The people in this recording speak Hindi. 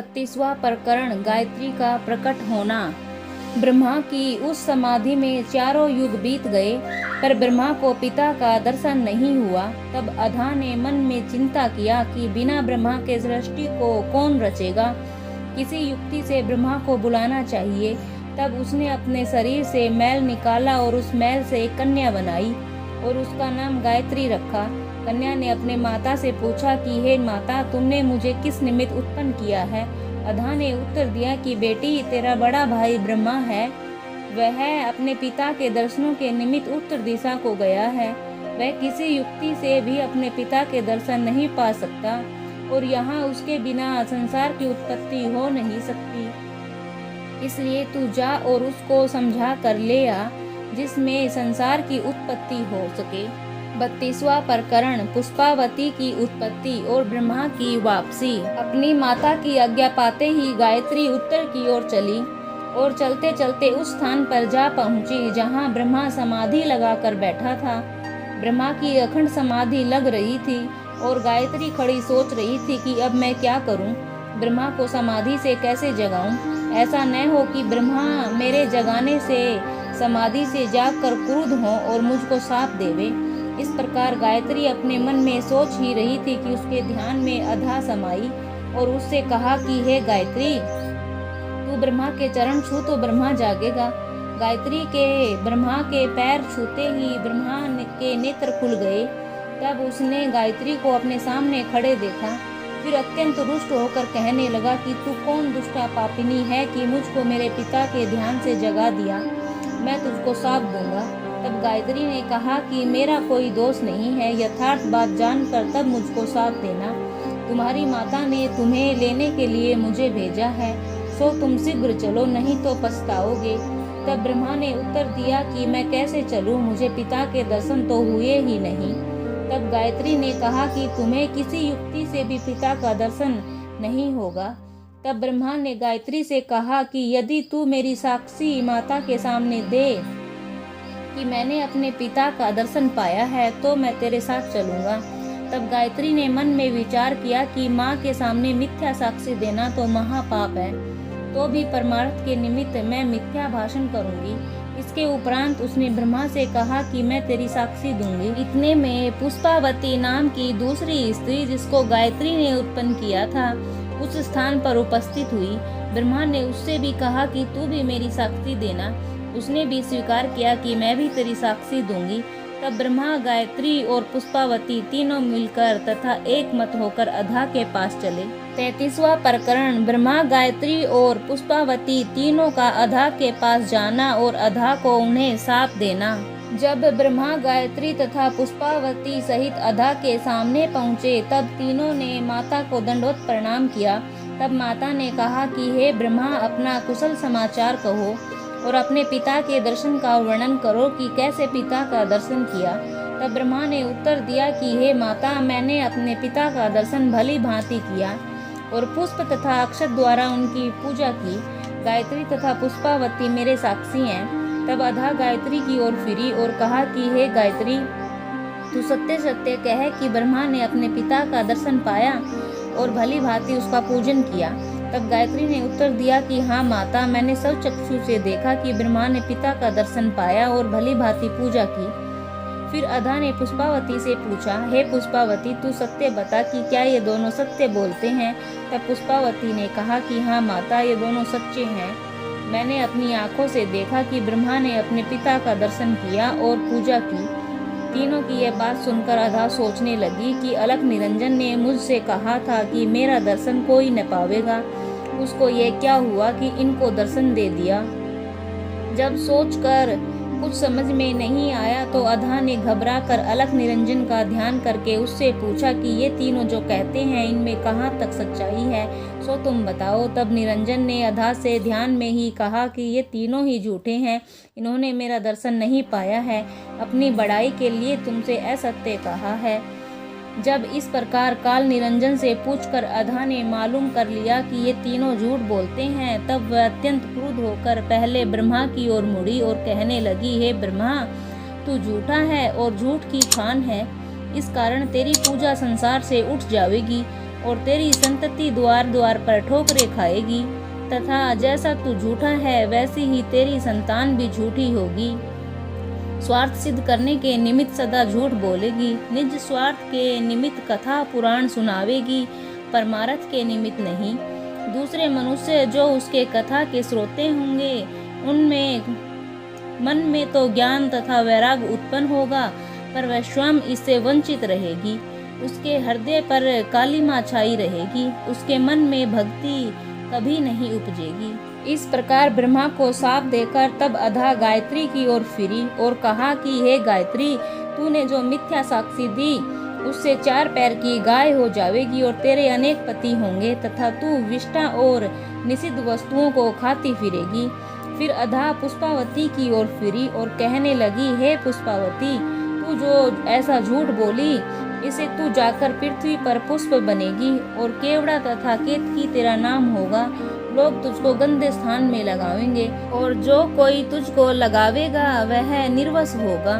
36वां प्रकरण गायत्री का प्रकट होना। ब्रह्मा की उस समाधि में चारों युग बीत गए, पर ब्रह्मा को पिता का दर्शन नहीं हुआ। तब अधा ने मन में चिंता किया कि बिना ब्रह्मा के सृष्टि को कौन रचेगा। किसी युक्ति से ब्रह्मा को बुलाना चाहिए। तब उसने अपने शरीर से मैल निकाला और उस मैल से एक कन्या बनाई और उसका नाम गायत्री रखा। कन्या ने अपने माता से पूछा कि हे माता, तुमने मुझे किस निमित्त उत्पन्न किया है। अधा ने उत्तर दिया कि बेटी, तेरा बड़ा भाई ब्रह्मा है, वह अपने पिता के दर्शनों के निमित्त उत्तर दिशा को गया है। वह किसी युक्ति से भी अपने पिता के दर्शन नहीं पा सकता और यहाँ उसके बिना संसार की उत्पत्ति हो नहीं सकती। इसलिए तू जा और उसको समझा कर ले आ, जिसमें संसार की उत्पत्ति हो सके। 32वां प्रकरण पुष्पावती की उत्पत्ति और ब्रह्मा की वापसी। अपनी माता की आज्ञा पाते ही गायत्री उत्तर की ओर चली और चलते चलते उस स्थान पर जा पहुंची जहां ब्रह्मा समाधि लगाकर बैठा था। ब्रह्मा की अखंड समाधि लग रही थी और गायत्री खड़ी सोच रही थी कि अब मैं क्या करूं, ब्रह्मा को समाधि से कैसे जगाऊं। ऐसा न हो कि ब्रह्मा मेरे जगाने से समाधि से जागकर क्रुद्ध हो और मुझको शाप देवे। इस प्रकार गायत्री अपने मन में सोच ही रही थी कि उसके ध्यान में अधा समाई और उससे कहा कि हे गायत्री, तू ब्रह्मा के चरण छू तो ब्रह्मा जागेगा। गायत्री के ब्रह्मा के पैर छूते ही ब्रह्मा के नेत्र खुल गए। तब उसने गायत्री को अपने सामने खड़े देखा। फिर अत्यंत रुष्ट होकर कहने लगा कि तू कौन दुष्टा पापिनी है कि मुझको मेरे पिता के ध्यान से जगा दिया। मैं तुझको शाप दूंगा। तब गायत्री ने कहा कि मेरा कोई दोष नहीं है, यथार्थ बात जानकर तब मुझको शाप देना। तुम्हारी माता ने तुम्हें लेने के लिए मुझे भेजा है, सो तुम शीघ्र चलो, नहीं तो पछताओगे। तब ब्रह्मा ने उत्तर दिया कि मैं कैसे चलूं, मुझे पिता के दर्शन तो हुए ही नहीं। तब गायत्री ने कहा कि तुम्हें किसी युक्ति से भी पिता का दर्शन नहीं होगा। तब ब्रह्मा ने गायत्री से कहा कि यदि तू मेरी साक्षी माता के सामने दे कि मैंने अपने पिता का दर्शन पाया है तो मैं तेरे साथ चलूंगा। तब गायत्री ने मन में विचार किया कि माँ के सामने मिथ्या साक्षी देना तो महापाप है, तो भी परमार्थ के निमित्त मैं मिथ्या भाषण करूंगी। इसके उपरांत उसने ब्रह्मा से कहा कि मैं तेरी साक्षी दूंगी। इतने में पुष्पावती नाम की दूसरी स्त्री, जिसको गायत्री ने उत्पन्न किया था, उस स्थान पर उपस्थित हुई। ब्रह्मा ने उससे भी कहा कि तू भी मेरी साक्षी देना। उसने भी स्वीकार किया कि मैं भी तेरी साक्षी दूंगी। तब ब्रह्मा, गायत्री और पुष्पावती तीनों मिलकर तथा एक मत होकर अधा के पास चले। 33वां प्रकरण ब्रह्मा, गायत्री और पुष्पावती तीनों का अधा के पास जाना और अधा को उन्हें शाप देना। जब ब्रह्मा, गायत्री तथा पुष्पावती सहित अधा के सामने पहुँचे, तब तीनों ने माता को दंडवत प्रणाम किया। तब माता ने कहा कि हे ब्रह्मा, अपना कुशल समाचार कहो और अपने पिता के दर्शन का वर्णन करो कि कैसे पिता का दर्शन किया। तब ब्रह्मा ने उत्तर दिया कि हे माता, मैंने अपने पिता का दर्शन भली भांति किया और पुष्प तथा अक्षत द्वारा उनकी पूजा की। गायत्री तथा पुष्पावती मेरे साक्षी हैं। तब अधा गायत्री की ओर फिरी और कहा कि हे गायत्री, तू सत्य सत्य कह कि ब्रह्मा ने अपने पिता का दर्शन पाया और भली भांति उसका पूजन किया। तब गायत्री ने उत्तर दिया कि हाँ माता, मैंने सब चक्षु से देखा कि ब्रह्मा ने पिता का दर्शन पाया और भली भांति पूजा की। फिर अधा ने पुष्पावती से पूछा, हे पुष्पावती, तू सत्य बता कि क्या ये दोनों सत्य बोलते हैं। तब पुष्पावती ने कहा कि हाँ माता, ये दोनों सच्चे हैं। मैंने अपनी आंखों से देखा कि ब्रह्मा ने अपने पिता का दर्शन किया और पूजा की। तीनों की यह बात सुनकर अधा सोचने लगी कि अलख निरंजन ने मुझसे कहा था कि मेरा दर्शन कोई न पावेगा। उसको यह क्या हुआ कि इनको दर्शन दे दिया। जब सोचकर कुछ समझ में नहीं आया तो अधा ने घबराकर अलख निरंजन का ध्यान करके उससे पूछा कि ये तीनों जो कहते हैं, इनमें कहाँ तक सच्चाई है, सो तुम बताओ। तब निरंजन ने अधा से ध्यान में ही कहा कि ये तीनों ही झूठे हैं, इन्होंने मेरा दर्शन नहीं पाया है, अपनी बड़ाई के लिए तुमसे असत्य कहा है। जब इस प्रकार काल निरंजन से पूछकर अधा ने मालूम कर लिया कि ये तीनों झूठ बोलते हैं, तब वह अत्यंत क्रुद्ध होकर पहले ब्रह्मा की ओर मुड़ी और कहने लगी, हे ब्रह्मा, तू झूठा है और झूठ की खान है। इस कारण तेरी पूजा संसार से उठ जाएगी। और तेरी संतति द्वार द्वार पर ठोकरें खाएगी, तथा जैसा तू झूठा है वैसी ही तेरी संतान भी झूठी होगी। स्वार्थ सिद्ध करने के निमित्त सदा झूठ बोलेगी, निज स्वार्थ के निमित्त कथा पुराण सुनावेगी, परमार्थ के निमित्त नहीं। दूसरे मनुष्य जो उसके कथा के श्रोते होंगे, उनमें मन में तो ज्ञान तथा वैराग उत्पन्न होगा, पर वह स्वयं इससे वंचित रहेगी। उसके हृदय पर कालिमा छाई रहेगी, उसके मन में भक्ति कभी नहीं उपजेगी। इस प्रकार ब्रह्मा को शाप देकर तब अधा गायत्री की ओर फिरी और कहा कि हे गायत्री, तूने जो मिथ्या साक्षी दी उससे 4 पैर की गाय हो जाएगी और तेरे अनेक पति होंगे, तथा तू विष्टा और निषिद्ध वस्तुओं को खाती फिरेगी। फिर अधा पुष्पावती की ओर फिरी और कहने लगी, हे पुष्पावती, तू जो ऐसा झूठ बोली, इसे तू जाकर पृथ्वी पर पुष्प बनेगी और केवड़ा तथा केतकी तेरा नाम होगा। लोग तुझको गंदे स्थान में लगावेंगे और जो कोई तुझको लगावेगा वह निर्वस होगा।